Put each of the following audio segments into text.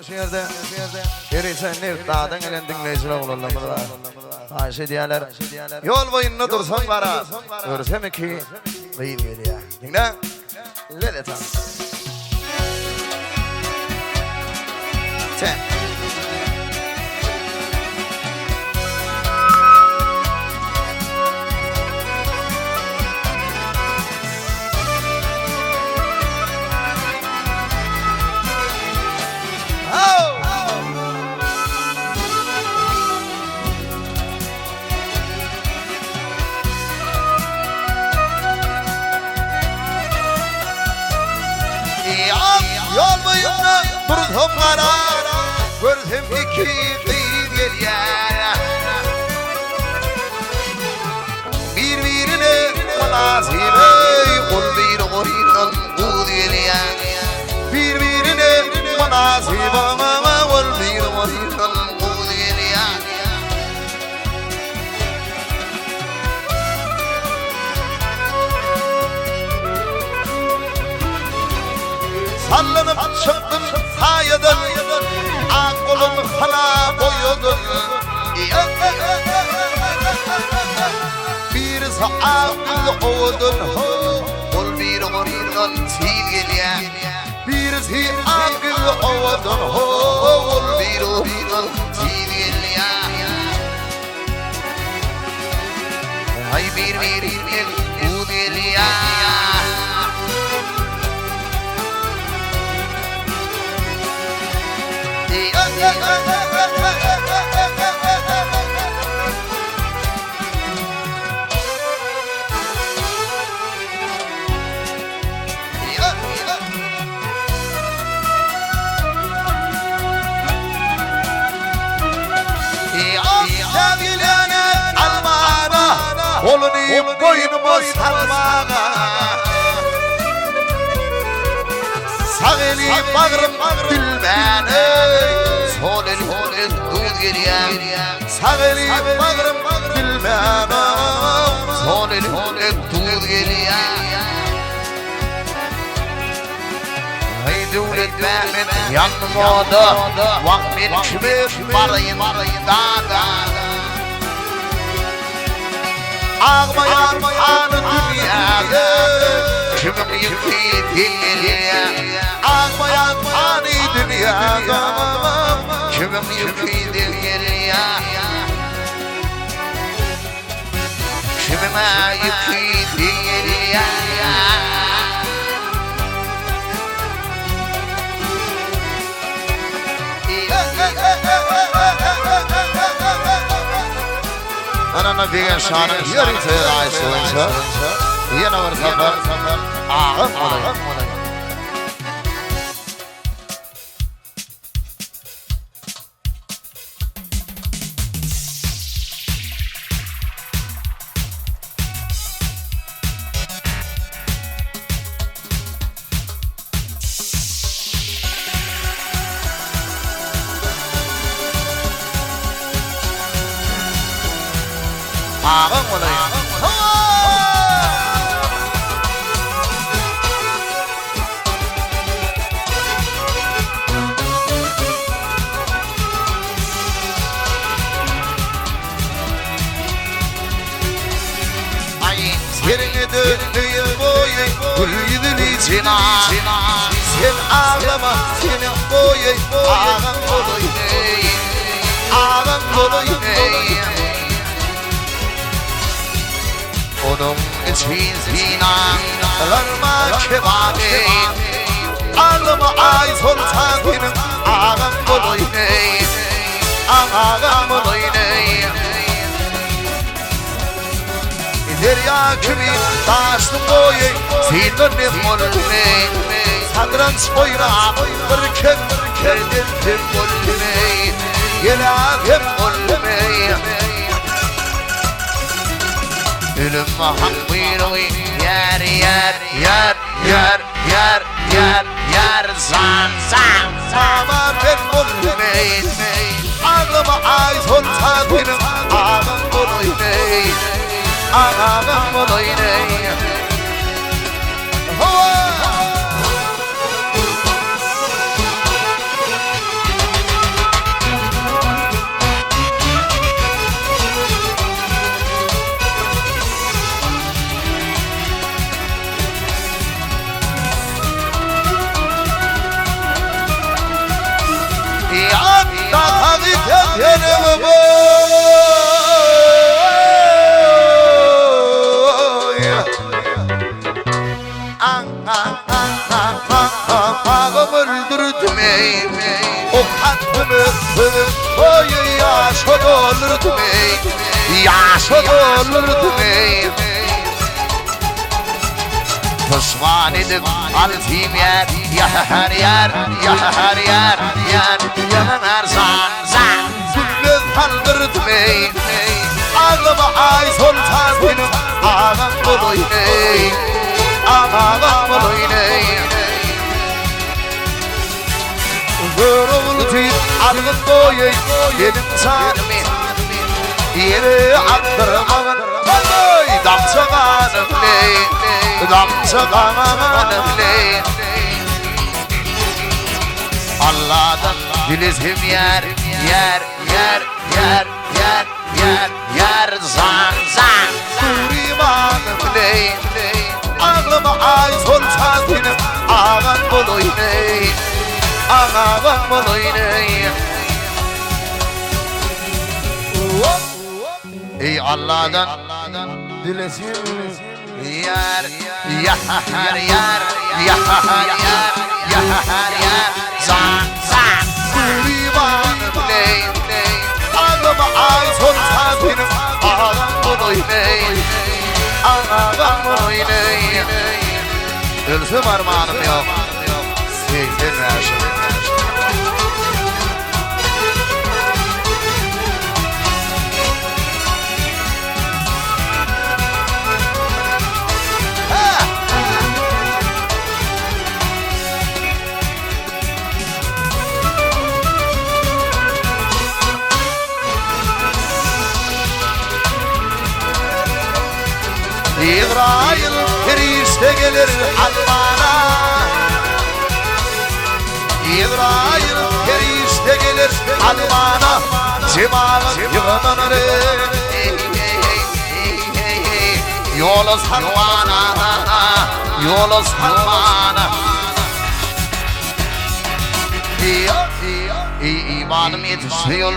Şehirde Gerisen dağdan gelen dinleyiciler olurlar. Ayşe diyorlar. Yol boyunda dursan var. Görsem ki beyin geliyor. Dinle. Let it out. Ten. Yol boyunda dursam kara, görsem iki beyin geliyor. Birbirine münasibe ol bir oyunun bu geliyor. Birbirine münasibe ol bir oyunun bu geliyor. Sallanıp çıktım sayadan, ak kolum hala boyudum. Bir saat oldun, ol bir oyunun silgeliye. Bir saat oldun, ol bir oyunun silgeliye. Ay birbirine bu deliye. Kolunu boynumu sarmağa, sağ eli bağrım bilmeni, sol el duz geriye. Sağ eli bağrım bilmeni, sol el duz geriye. Ay devlet Mehmet yanmadı, vakmin kimi barayın daga. Ağmayan anı dünyada, kimim yıkı diliye. Ağmayan anı dünyada, kimim yıkı diliye. Kimime yıkı diliye. Anana bir şanı yarın seyir soyunca yine var sefer ağım olayım. Ağım olayım. Yerine döndüğün boyu gülüdün içine. Sen ağlama senin boyu ağam olayım. Ağam olayım. Onun için zinanlarıma kebabı. Ağlama ay sultan benim ağam olayım. Ağam olayım. Derya gibi taştım boyu senin molüme. Sadranç boyuna bırkın kerdirdim molüme. Gelağım molüme. Ölüm hak buyruğu yer yer yer yer yer yer yer zan zan ama ben molüme. Ağlama ay sultan benim ağam molüme. Ağam olayım. Pişman edip altım yer, ya her yer, ya her yer, yemem her zan. Gülmez kaldırtmayın, ağlama ay sultan benim, ağam bulayım, ağam bulayım. Yoruldu argın doyay, yedim sanımı, yeri attırmağın, damsağanım ne? Damsağanım ne? Allah'tan dilesim yer zan. Kurimanım ne? Ağlıma ay solsan benim, ağan bulayım, ağan bulayım. Ey Allah'tan dilesim yer, ya her yer, zan. Kurimanım ne? Ağlıma ay solsan benim, ağam bulayım, ağam bulayım. Ölsüm armağanım yok, sevdim yaşım. İsrail Kiriş'te gelir Almana, İsrail Kiriş'te gelir Almana, Cimağın yığınları yolu sarmana, yolu sarmana. İmanım yetişiyor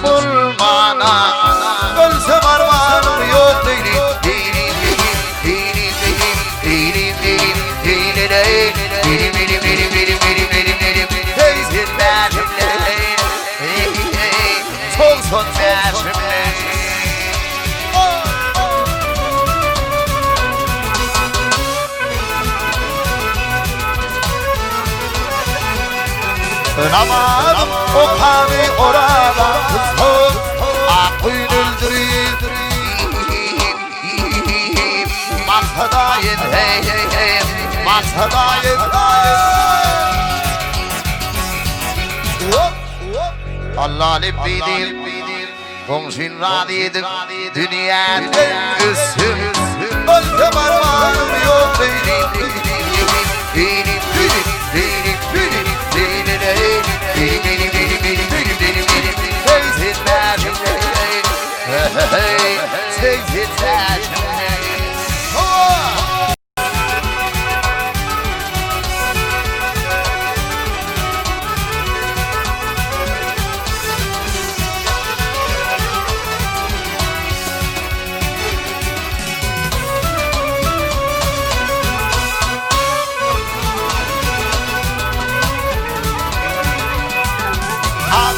bulmana, ölsem armağanım yok değil. Solsun mersimle, Naman o kami orada kızım, akıyın öldüreyim. Maksadayım hey, maksadayım. Allah lebbidir, komşun radiydim, dünyanın üstüm. Ölsem armağanım yok değil.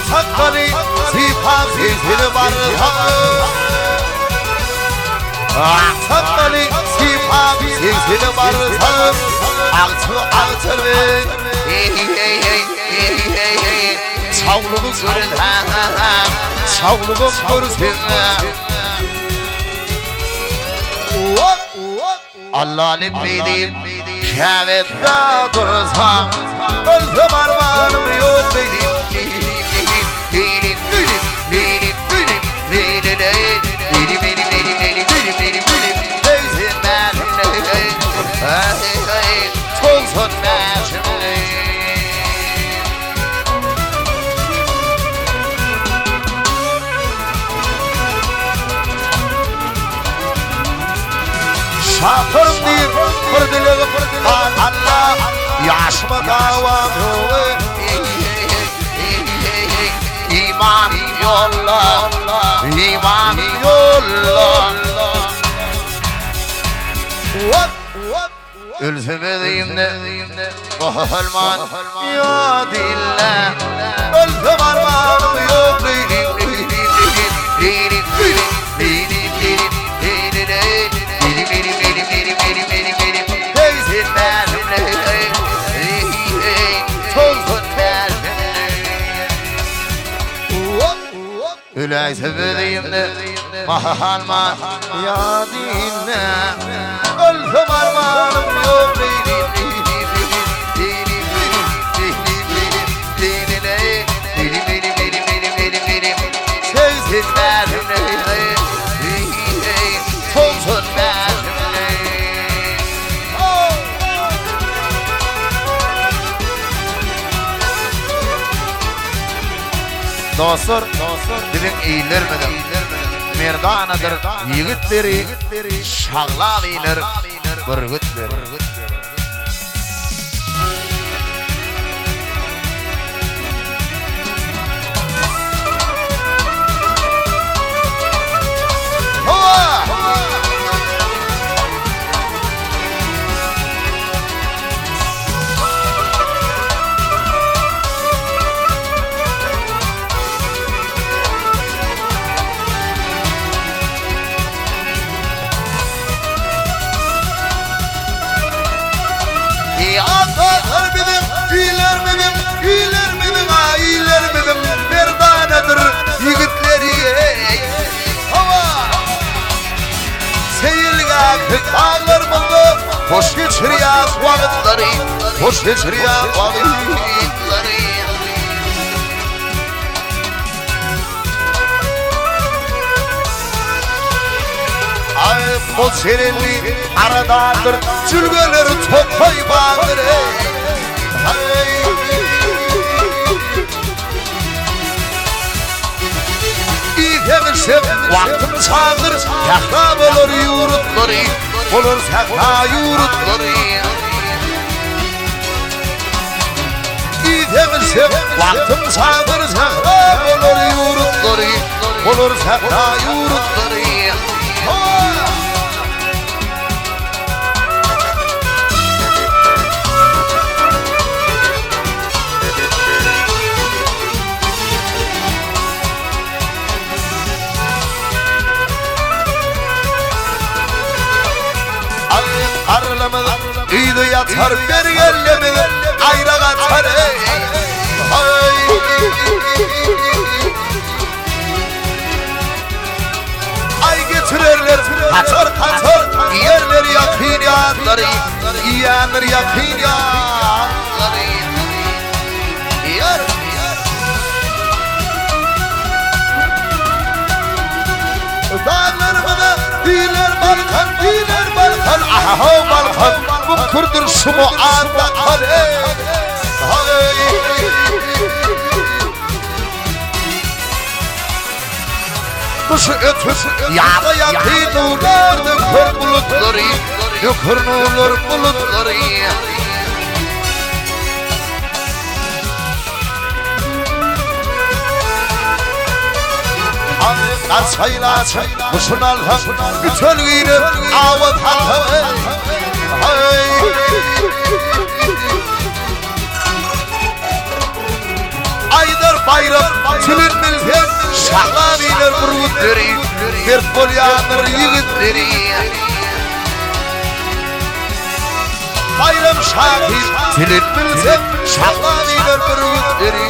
Sakali sifati seni barıhanım, sakali sifati seni barıhanım, altı ver. Sağlığım görün, sağlığım görsün. Allah lebbedim, şevette dursam, ölsem armağanım yok benim. Solsun mersimle, şafırım deyip fırdılığı Allah yaşma davam yok. yolla, iman yolla. Ölsem edeyim de Muhalman ya dille. Ölsem armağanım yok. Ölay sebedeyim de Mahalman ya dinle. Ölsem armağanım yok. Dostlar, dilin eğilermeden merdanadır yigitleri şağlan eğilir bırgıtler. Ağlar mıldı, hoş geçiriyaz vakitleri, hoş geçiriyaz vakitleri. Ay bol serilli aradadır, cülgeleri topay bağır. İzlemişim, vaktim sağdır, yakta olur yurtları. Olur sakta yurtları. İzlemişim, vaktim sağdır, sakta olur yurtları. Olur sakta yurtları. Arlamadı, iyiydi yatar beni ellemedi, ayra kaçar ay getirirler, kaçar kaçar, yerler yakın yanları, yiyenler yakın yanları. Dağlarımı da diler Balkan, diler Balkan. Aha Balkan, bu kurdur şumu anda kale. Kuşu ötür, yağda yakın uğlardı kör bulutları. Yukarı olur bulutları. Arsayla kuşun alhan, bütün giyinip avat halkı. Aydar bayram, tülün milfet, şahlan iner burgutları. Bir polyanır yigitleri. Bayram şahit, tülün milfet, şahlan iner burgutları.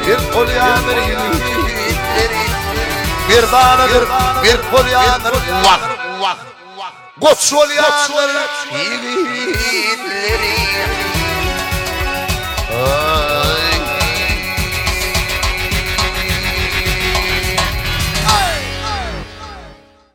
Bir polyanır yigitleri. Bir danadır, bir polyanır, vak, vak, vak. Koç polyanır, yiğitleri.